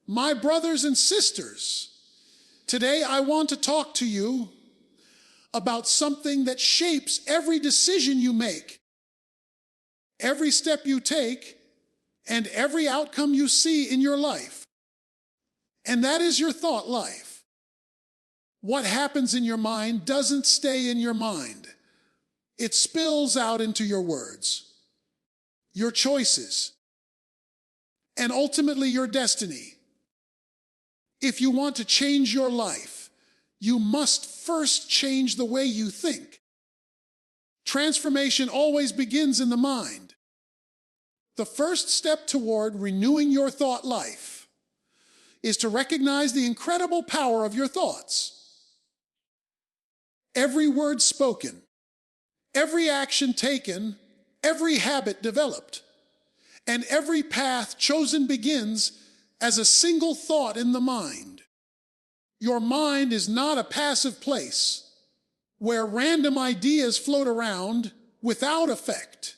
My brothers and sisters, today I want to talk to you about something that shapes every decision you make, every step you take, and every outcome you see in your life. And that is your thought life. What happens in your mind doesn't stay in your mind. It spills out into your words, your choices, and ultimately your destiny. If you want to change your life, you must first change the way you think. Transformation always begins in the mind. The first step toward renewing your thought life is to recognize the incredible power of your thoughts. Every word spoken, every action taken, every habit developed, and every path chosen begins as a single thought in the mind. Your mind is not a passive place where random ideas float around without effect.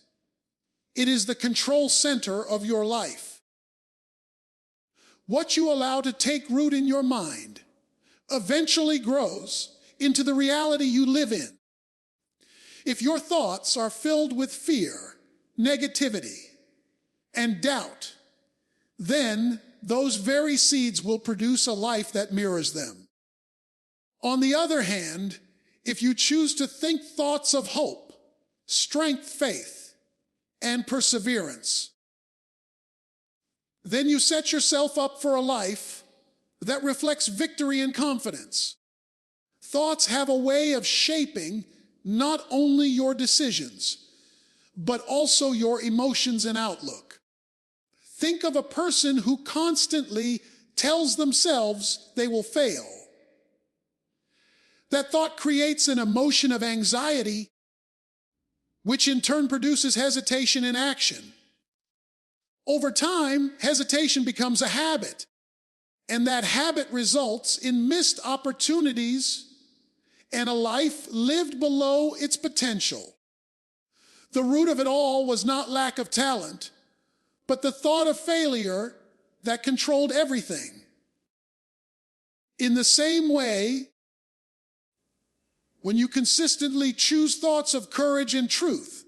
It is the control center of your life. What you allow to take root in your mind eventually grows into the reality you live in. If your thoughts are filled with fear, negativity, and doubt, then those very seeds will produce a life that mirrors them. On the other hand, if you choose to think thoughts of hope, strength, faith, and perseverance, then you set yourself up for a life that reflects victory and confidence. Thoughts have a way of shaping not only your decisions, but also your emotions and outlook. Think of a person who constantly tells themselves they will fail. That thought creates an emotion of anxiety, which in turn produces hesitation in action. Over time, hesitation becomes a habit, and that habit results in missed opportunities and a life lived below its potential. The root of it all was not lack of talent, but the thought of failure that controlled everything. In the same way, when you consistently choose thoughts of courage and truth,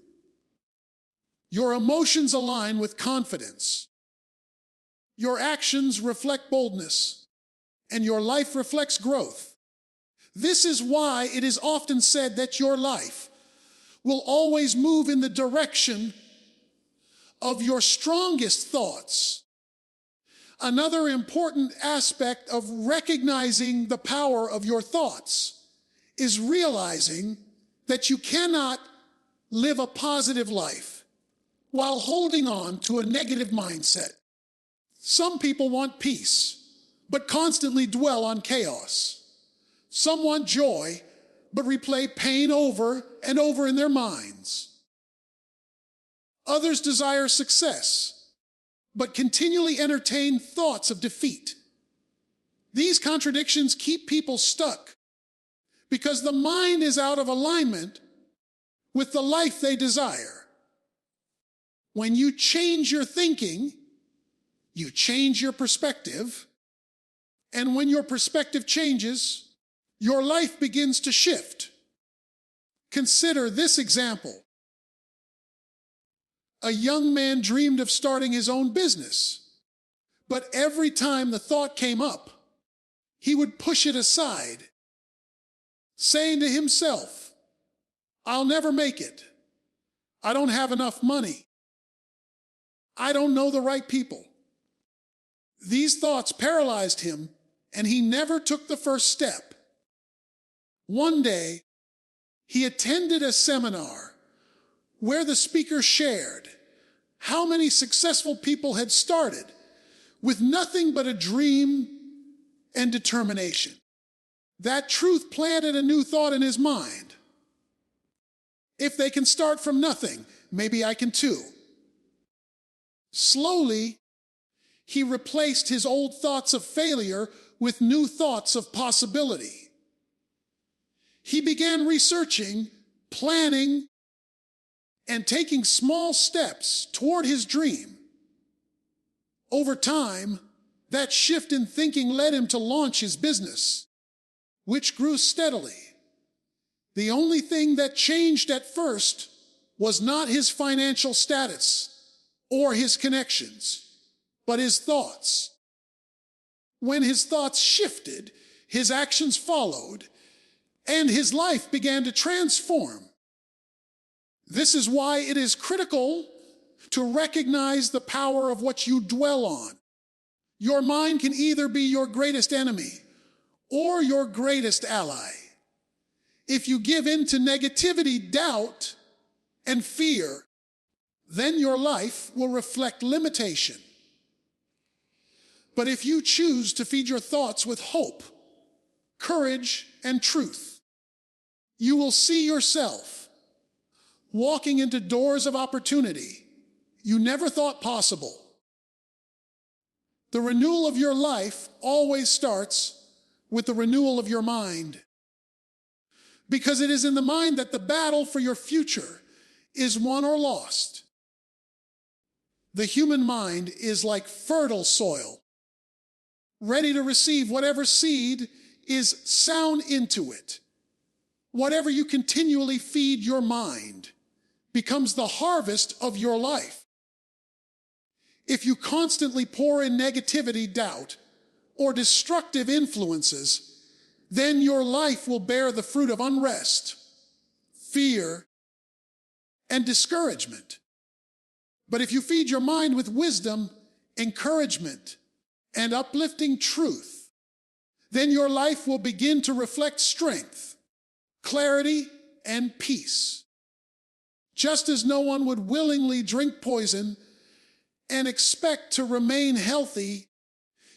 your emotions align with confidence. Your actions reflect boldness, and your life reflects growth. This is why it is often said that your life will always move in the direction of your strongest thoughts. Another important aspect of recognizing the power of your thoughts is realizing that you cannot live a positive life while holding on to a negative mindset. Some people want peace, but constantly dwell on chaos. Some want joy, but replay pain over and over in their minds. Others desire success, but continually entertain thoughts of defeat. These contradictions keep people stuck because the mind is out of alignment with the life they desire. When you change your thinking, you change your perspective, and when your perspective changes, your life begins to shift. Consider this example. A young man dreamed of starting his own business, but every time the thought came up, he would push it aside, saying to himself, "I'll never make it. I don't have enough money. I don't know the right people." These thoughts paralyzed him, and he never took the first step. One day, he attended a seminar where the speaker shared how many successful people had started with nothing but a dream and determination. That truth planted a new thought in his mind. If they can start from nothing, maybe I can too. Slowly, he replaced his old thoughts of failure with new thoughts of possibility. He began researching, planning, and taking small steps toward his dream. Over time, That shift in thinking led him to launch his business, which grew steadily. The only thing that changed at first was not his financial status or his connections, but his thoughts. When his thoughts shifted, his actions followed, and his life began to transform. This is why it is critical to recognize the power of what you dwell on. Your mind can either be your greatest enemy or your greatest ally. If you give in to negativity, doubt, and fear, then your life will reflect limitation. But if you choose to feed your thoughts with hope, courage, and truth, you will see yourself walking into doors of opportunity you never thought possible. The renewal of your life always starts with the renewal of your mind, because it is in the mind that the battle for your future is won or lost. The human mind is like fertile soil, ready to receive whatever seed is sown into it. Whatever you continually feed your mind becomes the harvest of your life. If you constantly pour in negativity, doubt, or destructive influences, then your life will bear the fruit of unrest, fear, and discouragement. But if you feed your mind with wisdom, encouragement, and uplifting truth, then your life will begin to reflect strength, clarity, and peace. Just as no one would willingly drink poison and expect to remain healthy,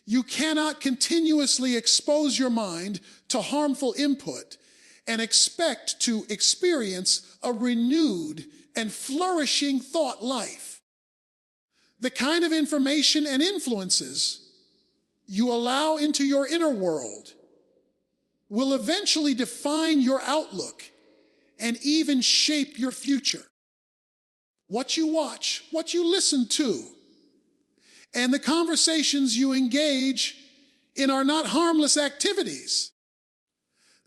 you cannot continuously expose your mind to harmful input and expect to experience a renewed and flourishing thought life. The kind of information and influences you allow into your inner world will eventually define your outlook and even shape your future. What you watch, what you listen to, and the conversations you engage in are not harmless activities.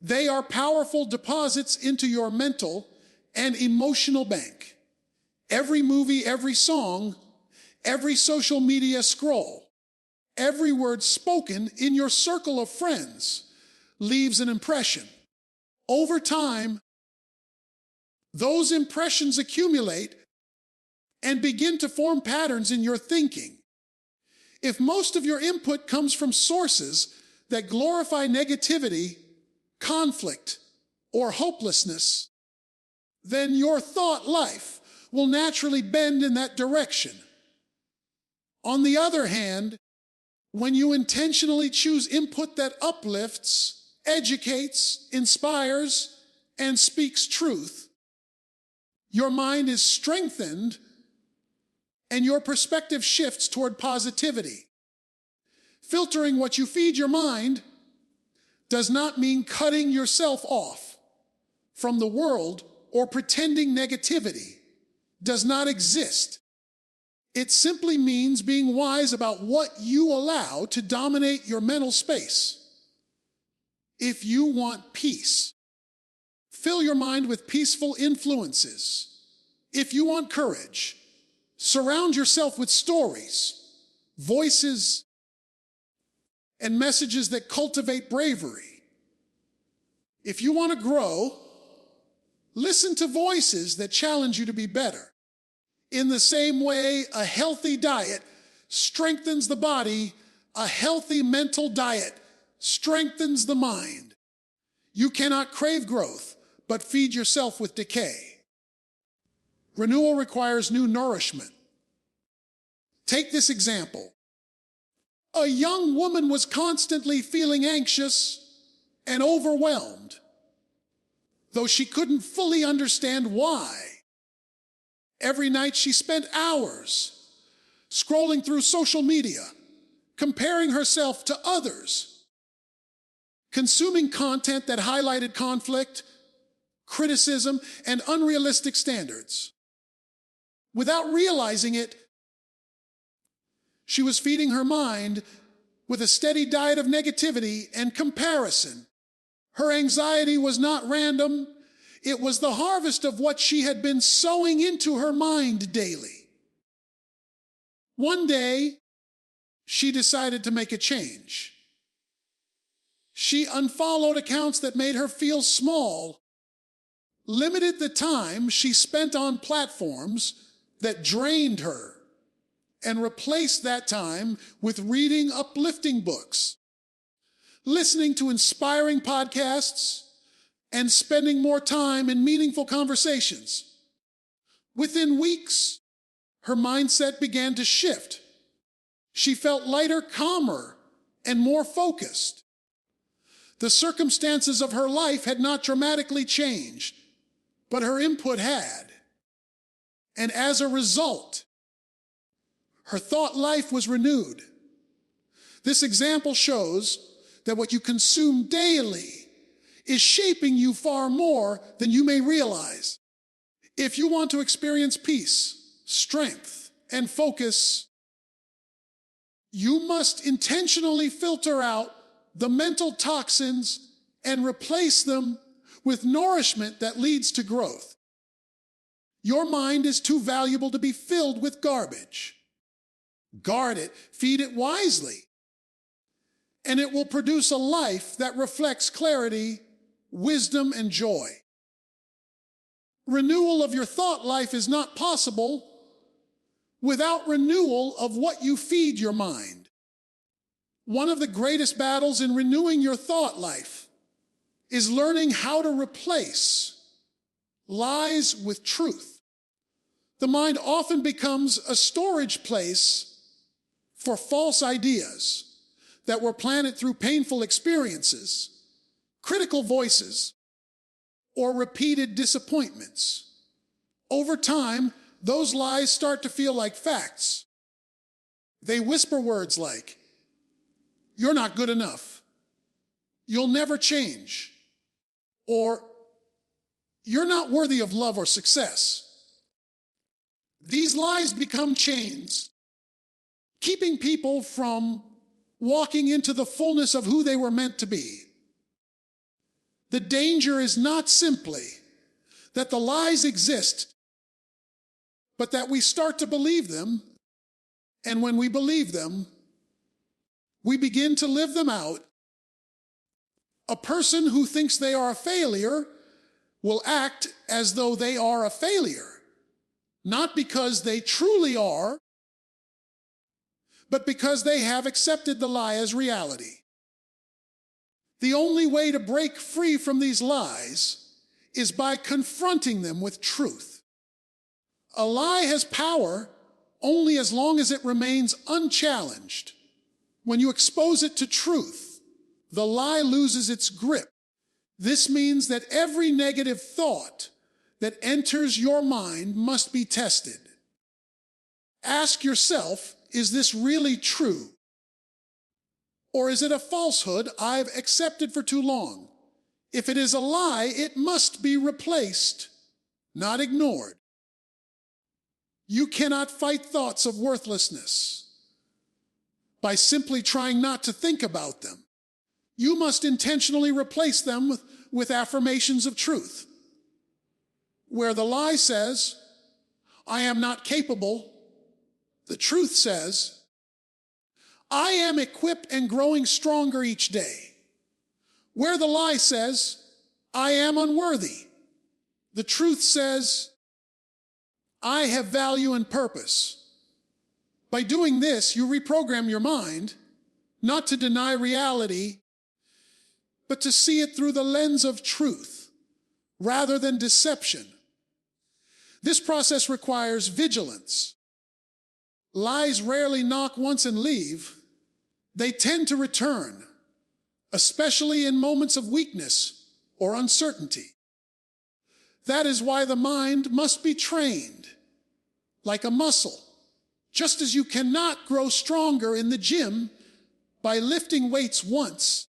They are powerful deposits into your mental and emotional bank. Every movie, every song, every social media scroll, every word spoken in your circle of friends leaves an impression. Over time, those impressions accumulate and begin to form patterns in your thinking. If most of your input comes from sources that glorify negativity, conflict, or hopelessness, then your thought life will naturally bend in that direction. On the other hand, when you intentionally choose input that uplifts, educates, inspires, and speaks truth, your mind is strengthened and your perspective shifts toward positivity. Filtering what you feed your mind does not mean cutting yourself off from the world or pretending negativity does not exist. It simply means being wise about what you allow to dominate your mental space. If you want peace, fill your mind with peaceful influences. If you want courage, surround yourself with stories, voices, and messages that cultivate bravery. If you want to grow, listen to voices that challenge you to be better. In the same way a healthy diet strengthens the body, a healthy mental diet strengthens the mind. You cannot crave growth, but feed yourself with decay. Renewal requires new nourishment. Take this example. A young woman was constantly feeling anxious and overwhelmed, though she couldn't fully understand why. Every night she spent hours scrolling through social media, comparing herself to others, consuming content that highlighted conflict, criticism, and unrealistic standards. Without realizing it, she was feeding her mind with a steady diet of negativity and comparison. Her anxiety was not random. It was the harvest of what she had been sowing into her mind daily. One day, she decided to make a change. She unfollowed accounts that made her feel small, limited the time she spent on platforms that drained her, and replaced that time with reading uplifting books, listening to inspiring podcasts, and spending more time in meaningful conversations. Within weeks, her mindset began to shift. She felt lighter, calmer, and more focused. The circumstances of her life had not dramatically changed, but her input had. And as a result, her thought life was renewed. This example shows that what you consume daily is shaping you far more than you may realize. If you want to experience peace, strength, and focus, you must intentionally filter out the mental toxins and replace them with nourishment that leads to growth. Your mind is too valuable to be filled with garbage. Guard it, feed it wisely, and it will produce a life that reflects clarity, wisdom, and joy. Renewal of your thought life is not possible without renewal of what you feed your mind. One of the greatest battles in renewing your thought life is learning how to replace lies with truth. The mind often becomes a storage place for false ideas that were planted through painful experiences, critical voices, or repeated disappointments. Over time, those lies start to feel like facts. They whisper words like, "You're not good enough," "You'll never change," or "You're not worthy of love or success." These lies become chains, keeping people from walking into the fullness of who they were meant to be. The danger is not simply that the lies exist, but that we start to believe them, and when we believe them, we begin to live them out. A person who thinks they are a failure will act as though they are a failure, not because they truly are, but because they have accepted the lie as reality. The only way to break free from these lies is by confronting them with truth. A lie has power only as long as it remains unchallenged. When you expose it to truth, the lie loses its grip. This means that every negative thought that enters your mind must be tested. Ask yourself, is this really true? Or is it a falsehood I've accepted for too long? If it is a lie, it must be replaced, not ignored. You cannot fight thoughts of worthlessness by simply trying not to think about them. You must intentionally replace them with affirmations of truth. Where the lie says, "I am not capable," the truth says, "I am equipped and growing stronger each day." Where the lie says, "I am unworthy," the truth says, "I have value and purpose." By doing this, you reprogram your mind, not to deny reality, but to see it through the lens of truth, rather than deception. This process requires vigilance. Lies rarely knock once and leave. They tend to return, especially in moments of weakness or uncertainty. That is why the mind must be trained like a muscle. Just as you cannot grow stronger in the gym by lifting weights once,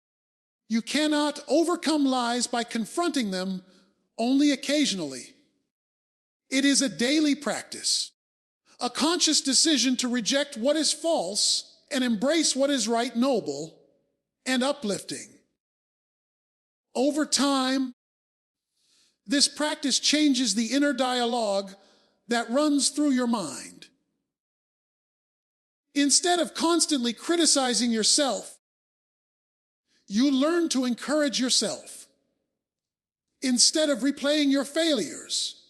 you cannot overcome lies by confronting them only occasionally. It is a daily practice, a conscious decision to reject what is false and embrace what is right, noble, and uplifting. Over time, this practice changes the inner dialogue that runs through your mind. Instead of constantly criticizing yourself, you learn to encourage yourself. Instead of replaying your failures,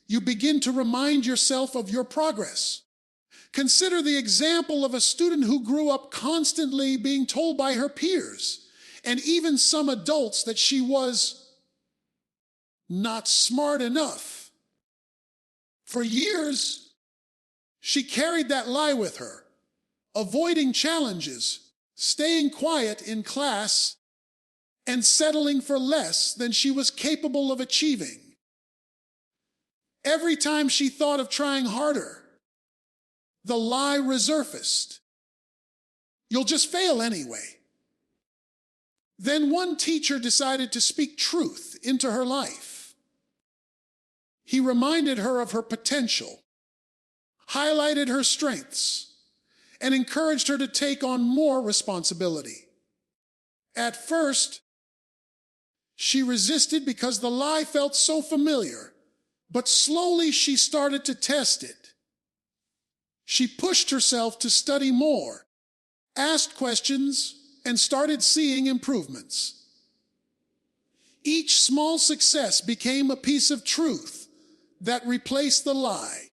you begin to remind yourself of your progress. Consider the example of a student who grew up constantly being told by her peers, and even some adults, that she was not smart enough. For years, she carried that lie with her, avoiding challenges, staying quiet in class, and settling for less than she was capable of achieving. Every time she thought of trying harder, the lie resurfaced. You'll just fail anyway. Then one teacher decided to speak truth into her life. He reminded her of her potential, highlighted her strengths, and encouraged her to take on more responsibility. At first, she resisted because the lie felt so familiar, but slowly she started to test it. She pushed herself to study more, asked questions, and started seeing improvements. Each small success became a piece of truth that replaced the lie.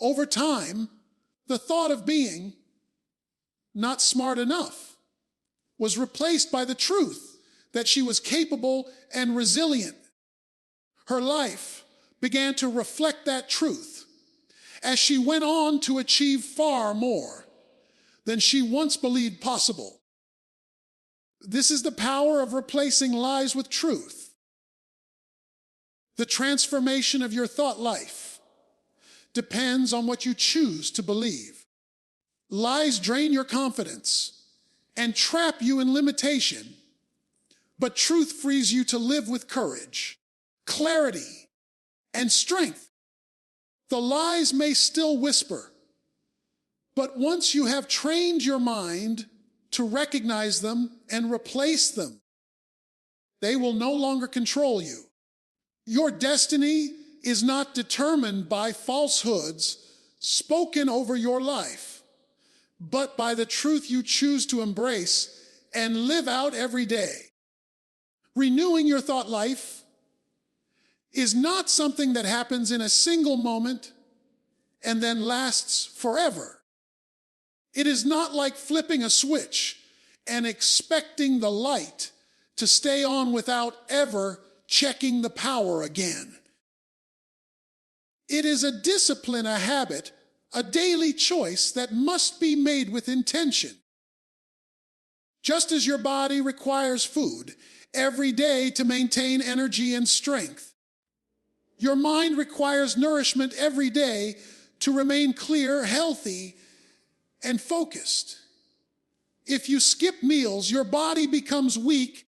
Over time, the thought of being not smart enough was replaced by the truth that she was capable and resilient. Her life began to reflect that truth as she went on to achieve far more than she once believed possible. This is the power of replacing lies with truth. The transformation of your thought life depends on what you choose to believe. Lies drain your confidence and trap you in limitation, but truth frees you to live with courage, clarity, and strength. The lies may still whisper, but once you have trained your mind to recognize them and replace them, they will no longer control you. Your destiny is not determined by falsehoods spoken over your life, but by the truth you choose to embrace and live out every day. Renewing your thought life is not something that happens in a single moment and then lasts forever. It is not like flipping a switch and expecting the light to stay on without ever checking the power again. It is a discipline, a habit, a daily choice that must be made with intention. Just as your body requires food every day to maintain energy and strength, your mind requires nourishment every day to remain clear, healthy, and focused. If you skip meals, your body becomes weak.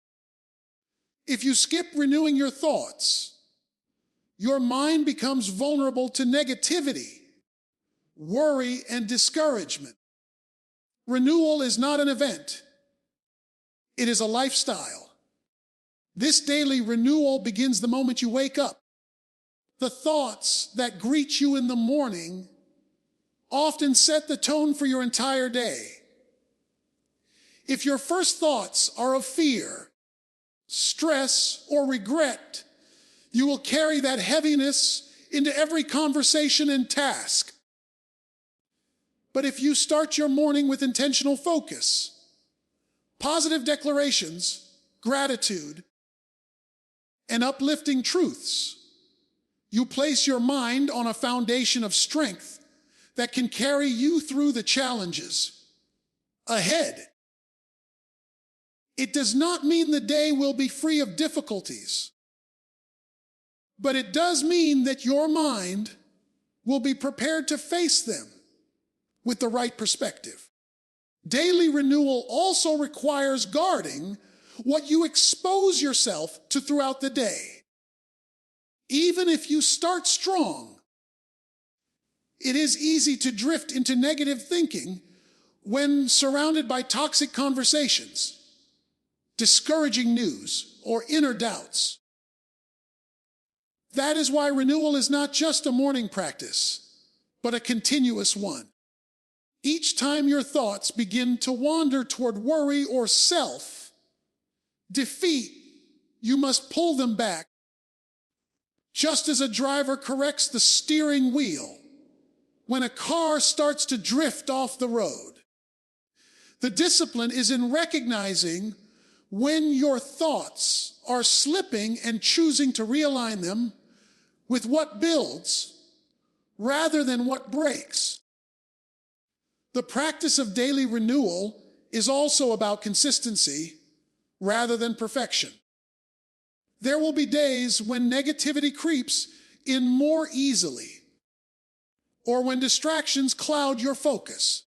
If you skip renewing your thoughts, your mind becomes vulnerable to negativity, worry, and discouragement. Renewal is not an event. It is a lifestyle. This daily renewal begins the moment you wake up. The thoughts that greet you in the morning often set the tone for your entire day. If your first thoughts are of fear, stress, or regret, you will carry that heaviness into every conversation and task. But if you start your morning with intentional focus, positive declarations, gratitude, and uplifting truths, you place your mind on a foundation of strength that can carry you through the challenges ahead. It does not mean the day will be free of difficulties, but it does mean that your mind will be prepared to face them with the right perspective. Daily renewal also requires guarding what you expose yourself to throughout the day. Even if you start strong, it is easy to drift into negative thinking When surrounded by toxic conversations, discouraging news, or inner doubts. That is why renewal is not just a morning practice, but a continuous one. Each time your thoughts begin to wander toward worry or self-defeat, you must pull them back. Just as a driver corrects the steering wheel when a car starts to drift off the road. The discipline is in recognizing when your thoughts are slipping and choosing to realign them with what builds rather than what breaks. The practice of daily renewal is also about consistency rather than perfection. There will be days when negativity creeps in more easily, or when distractions cloud your focus.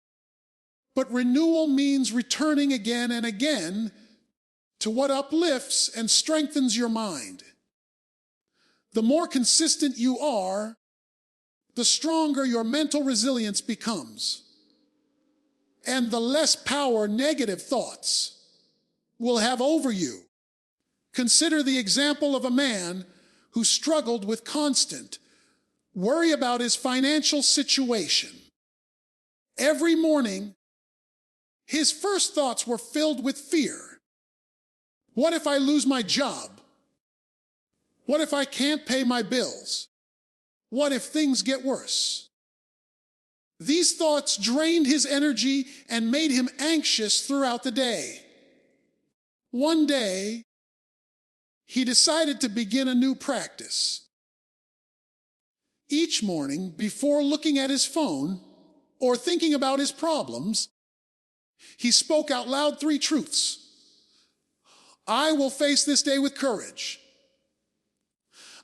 But renewal means returning again and again to what uplifts and strengthens your mind. The more consistent you are, the stronger your mental resilience becomes, and the less power negative thoughts will have over you. Consider the example of a man who struggled with constant worry about his financial situation. Every morning, his first thoughts were filled with fear. What if I lose my job? What if I can't pay my bills? What if things get worse? These thoughts drained his energy and made him anxious throughout the day. One day, he decided to begin a new practice. Each morning, before looking at his phone or thinking about his problems, he spoke out loud 3 truths. I will face this day with courage.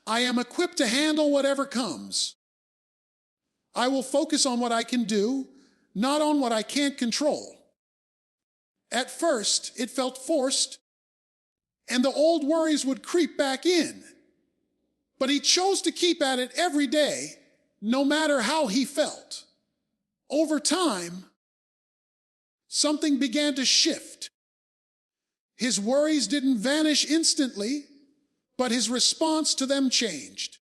I am equipped to handle whatever comes. I will focus on what I can do, not on what I can't control. At first, it felt forced, and the old worries would creep back in. But he chose to keep at it every day, no matter how he felt. Over time, something began to shift. His worries didn't vanish instantly, but his response to them changed.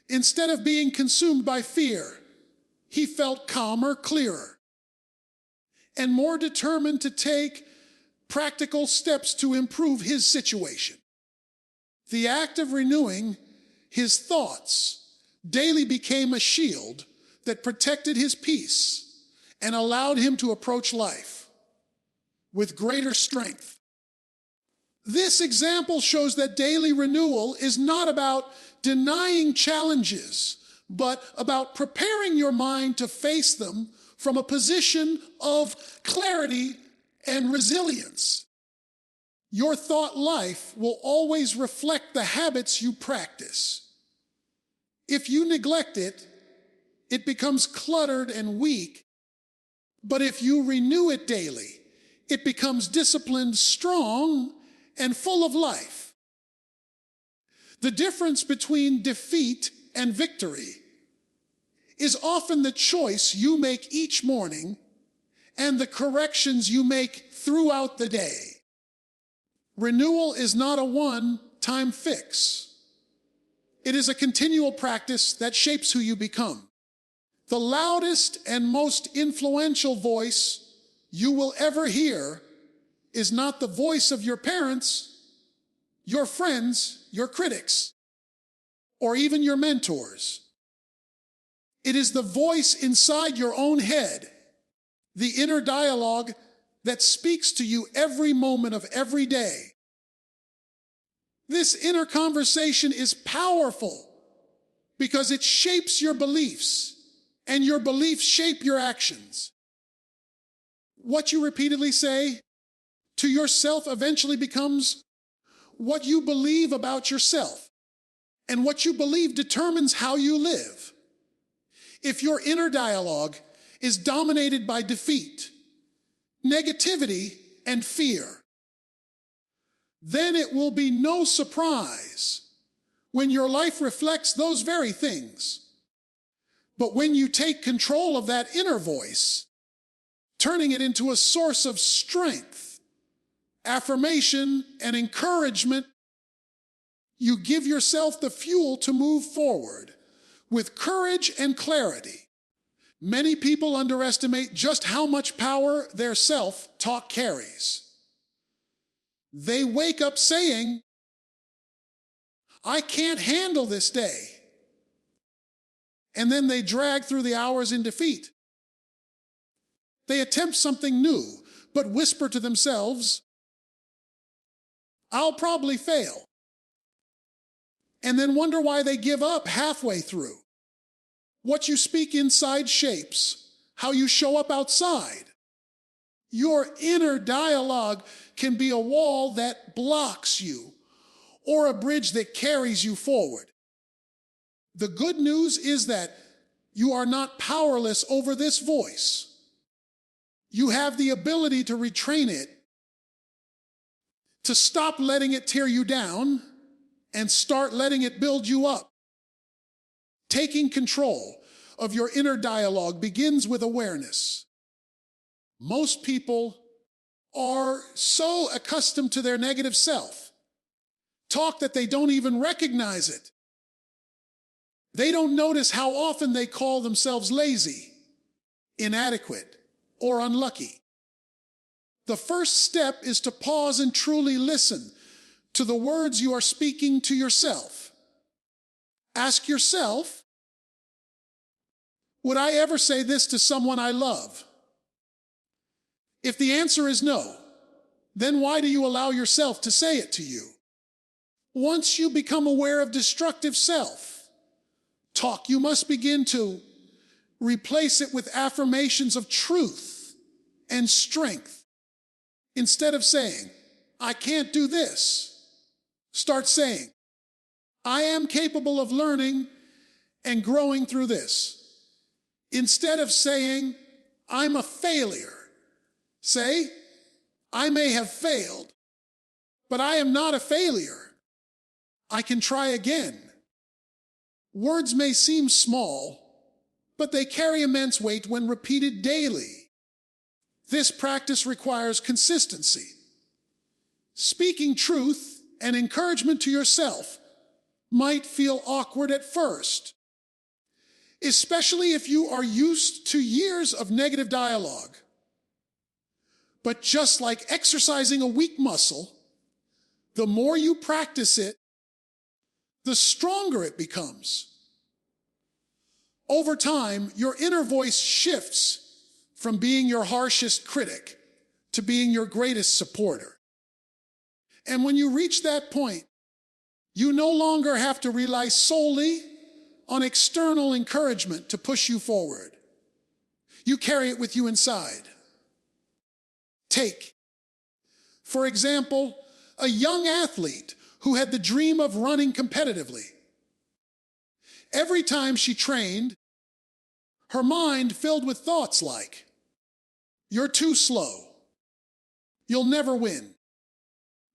Instead of being consumed by fear, he felt calmer, clearer, and more determined to take practical steps to improve his situation. The act of renewing his thoughts daily became a shield that protected his peace and allowed him to approach life with greater strength. This example shows that daily renewal is not about denying challenges, but about preparing your mind to face them from a position of clarity and resilience. Your thought life will always reflect the habits you practice. If you neglect it, it becomes cluttered and weak. But if you renew it daily, it becomes disciplined, strong, and full of life. The difference between defeat and victory is often the choice you make each morning and the corrections you make throughout the day. Renewal is not a one-time fix. It is a continual practice that shapes who you become. The loudest and most influential voice you will ever hear is not the voice of your parents, your friends, your critics, or even your mentors. It is the voice inside your own head, the inner dialogue that speaks to you every moment of every day. This inner conversation is powerful because it shapes your beliefs, and your beliefs shape your actions. What you repeatedly say to yourself eventually becomes what you believe about yourself, and what you believe determines how you live. If your inner dialogue is dominated by defeat, negativity, and fear, then it will be no surprise when your life reflects those very things. But when you take control of that inner voice, turning it into a source of strength, affirmation, and encouragement. You give yourself the fuel to move forward with courage and clarity. Many people underestimate just how much power their self-talk carries. They wake up saying, "I can't handle this day." And then they drag through the hours in defeat. They attempt something new, but whisper to themselves, "I'll probably fail." And then wonder why they give up halfway through. What you speak inside shapes how you show up outside. Your inner dialogue can be a wall that blocks you or a bridge that carries you forward. The good news is that you are not powerless over this voice. You have the ability to retrain it, to stop letting it tear you down, and start letting it build you up. Taking control of your inner dialogue begins with awareness. Most people are so accustomed to their negative self-talk that they don't even recognize it. They don't notice how often they call themselves lazy, inadequate, or unlucky. The first step is to pause and truly listen to the words you are speaking to yourself. Ask yourself, would I ever say this to someone I love? If the answer is no, then why do you allow yourself to say it to you? Once you become aware of destructive self-talk, you must begin to replace it with affirmations of truth and strength. Instead of saying, "I can't do this," start saying, "I am capable of learning and growing through this." Instead of saying, "I'm a failure," say, "I may have failed, but I am not a failure. I can try again." Words may seem small, but they carry immense weight when repeated daily. This practice requires consistency. Speaking truth and encouragement to yourself might feel awkward at first, especially if you are used to years of negative dialogue. But just like exercising a weak muscle, the more you practice it, the stronger it becomes. Over time, your inner voice shifts from being your harshest critic to being your greatest supporter. And when you reach that point, you no longer have to rely solely on external encouragement to push you forward. You carry it with you inside. Take, for example, a young athlete who had the dream of running competitively. Every time she trained, her mind filled with thoughts like, "You're too slow. You'll never win.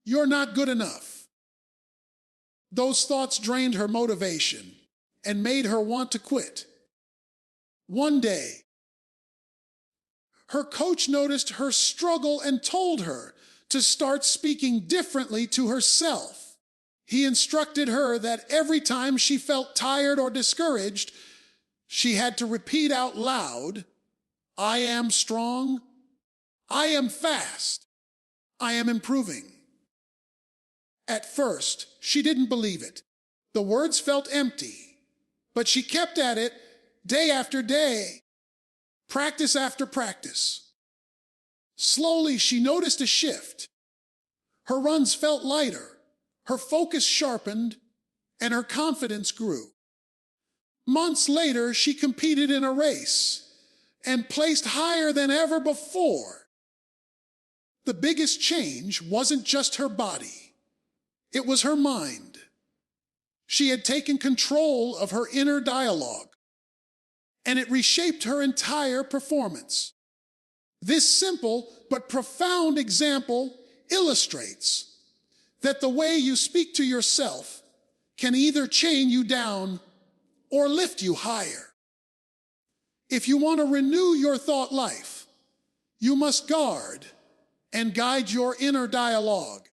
You're not good enough." Those thoughts drained her motivation and made her want to quit. One day, her coach noticed her struggle and told her to start speaking differently to herself. He instructed her that every time she felt tired or discouraged, she had to repeat out loud, "I am strong. I am fast. I am improving." At first, she didn't believe it. The words felt empty, but she kept at it day after day, practice after practice. Slowly, she noticed a shift. Her runs felt lighter, her focus sharpened, and her confidence grew. Months later, she competed in a race and placed higher than ever before. The biggest change wasn't just her body. It was her mind. She had taken control of her inner dialogue, and it reshaped her entire performance. This simple but profound example illustrates that the way you speak to yourself can either chain you down or lift you higher. If you want to renew your thought life, You must guard and guide your inner dialogue.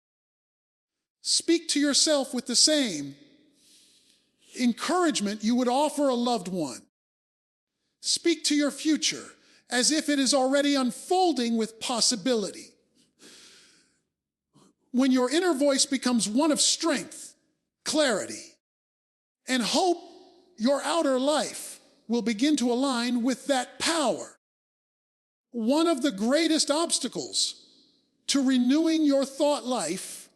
Speak to yourself with the same encouragement you would offer a loved one. Speak to your future as if it is already unfolding with possibility. When your inner voice becomes one of strength, clarity, and hope, your outer life will begin to align with that power. One of the greatest obstacles to renewing your thought life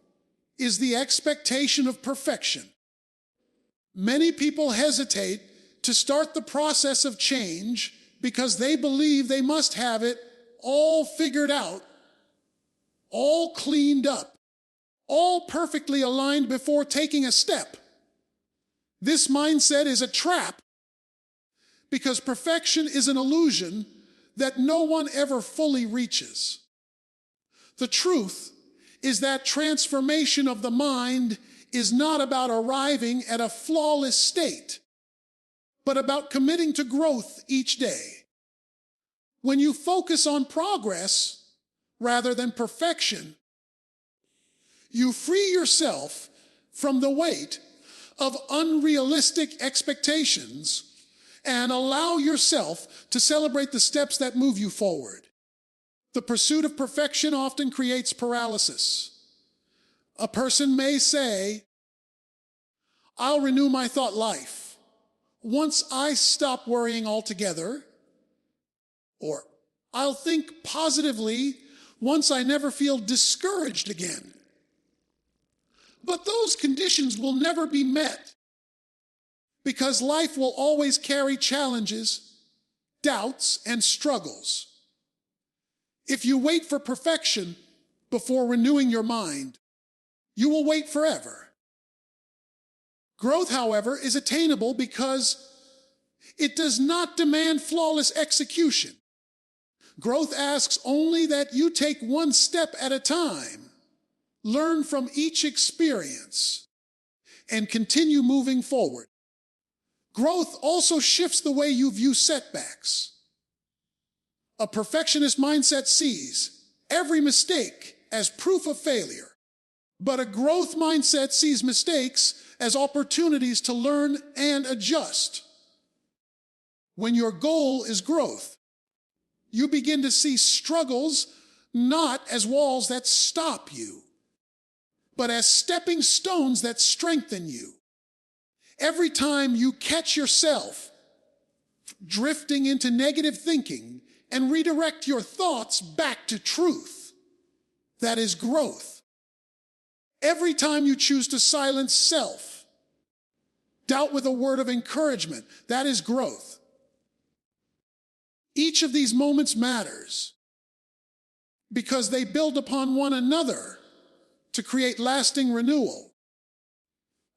is the expectation of perfection. Many people hesitate to start the process of change because they believe they must have it all figured out, all cleaned up, all perfectly aligned before taking a step. This mindset is a trap because perfection is an illusion that no one ever fully reaches. The truth is that transformation of the mind is not about arriving at a flawless state, but about committing to growth each day. When you focus on progress rather than perfection, you free yourself from the weight of unrealistic expectations and allow yourself to celebrate the steps that move you forward. The pursuit of perfection often creates paralysis. A person may say, "I'll renew my thought life once I stop worrying altogether," or "I'll think positively once I never feel discouraged again." But those conditions will never be met because life will always carry challenges, doubts, and struggles. If you wait for perfection before renewing your mind, you will wait forever. Growth, however, is attainable because it does not demand flawless execution. Growth asks only that you take one step at a time, learn from each experience, and continue moving forward. Growth also shifts the way you view setbacks. A perfectionist mindset sees every mistake as proof of failure, but a growth mindset sees mistakes as opportunities to learn and adjust. When your goal is growth, you begin to see struggles not as walls that stop you, but as stepping stones that strengthen you. Every time you catch yourself drifting into negative thinking and redirect your thoughts back to truth, that is growth. Every time you choose to silence self, doubt with a word of encouragement, that is growth. Each of these moments matters because they build upon one another to create lasting renewal.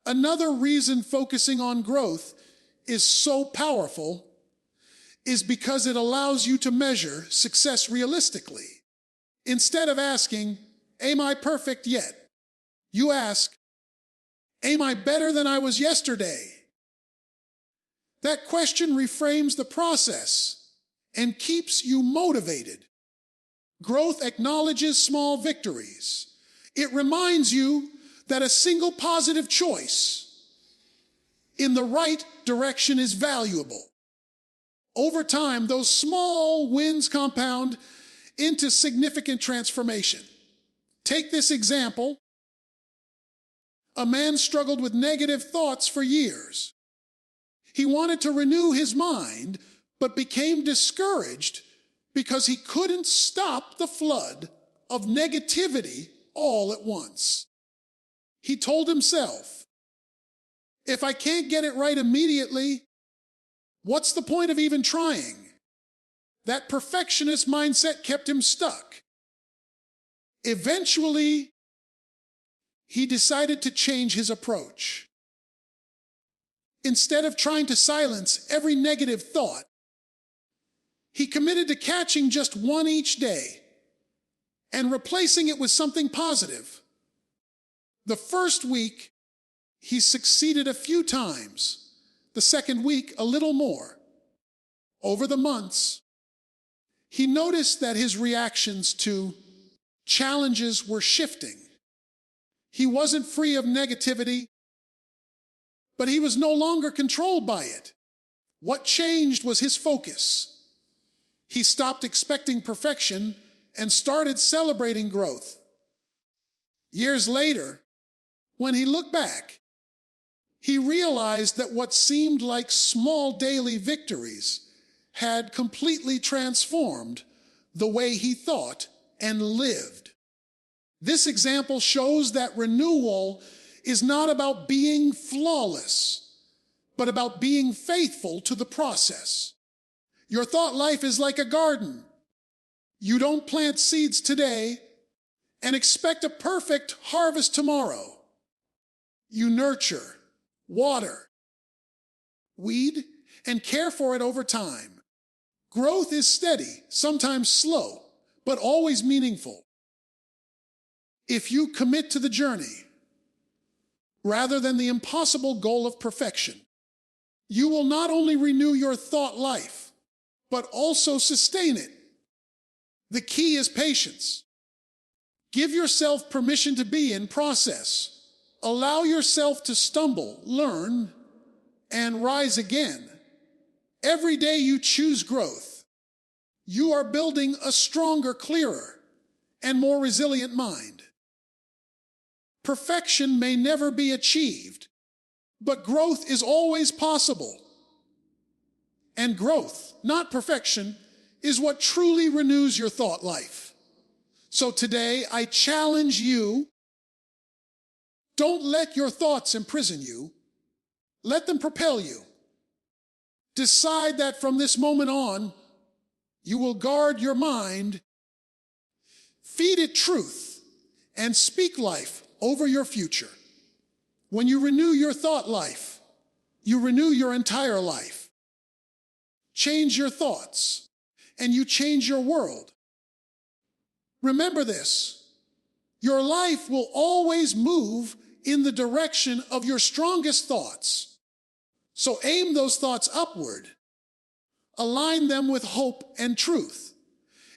Another reason focusing on growth is so powerful is because it allows you to measure success realistically. Instead of asking, "Am I perfect yet?" you ask, "Am I better than I was yesterday?" That question reframes the process and keeps you motivated. Growth acknowledges small victories. It reminds you that a single positive choice in the right direction is valuable. Over time, those small wins compound into significant transformation. Take this example. A man struggled with negative thoughts for years. He wanted to renew his mind, but became discouraged because he couldn't stop the flood of negativity all at once. He told himself, "If I can't get it right immediately, what's the point of even trying?" That perfectionist mindset kept him stuck. Eventually, he decided to change his approach. Instead of trying to silence every negative thought, he committed to catching just one each day and replacing it with something positive. The first week, he succeeded a few times. The second week, a little more. Over the months, He noticed that his reactions to challenges were shifting. He wasn't free of negativity, but he was no longer controlled by it. What changed was his focus. He stopped expecting perfection and started celebrating growth. Years later, when he looked back, he realized that what seemed like small daily victories had completely transformed the way he thought and lived. This example shows that renewal is not about being flawless, but about being faithful to the process. Your thought life is like a garden. You don't plant seeds today and expect a perfect harvest tomorrow. You nurture, water, weed, and care for it over time. Growth is steady, sometimes slow, but always meaningful. If you commit to the journey, rather than the impossible goal of perfection, you will not only renew your thought life, but also sustain it. The key is patience. Give yourself permission to be in process. Allow yourself to stumble, learn, and rise again. Every day you choose growth, you are building a stronger, clearer, and more resilient mind. Perfection may never be achieved, but growth is always possible. And growth, not perfection, is what truly renews your thought life. So today, I challenge you, don't let your thoughts imprison you. Let them propel you. Decide that from this moment on, you will guard your mind, feed it truth, and speak life over your future. When you renew your thought life, you renew your entire life. Change your thoughts, and you change your world. Remember this, your life will always move in the direction of your strongest thoughts. So aim those thoughts upward, align them with hope and truth,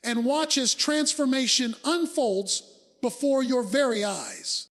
and watch as transformation unfolds before your very eyes.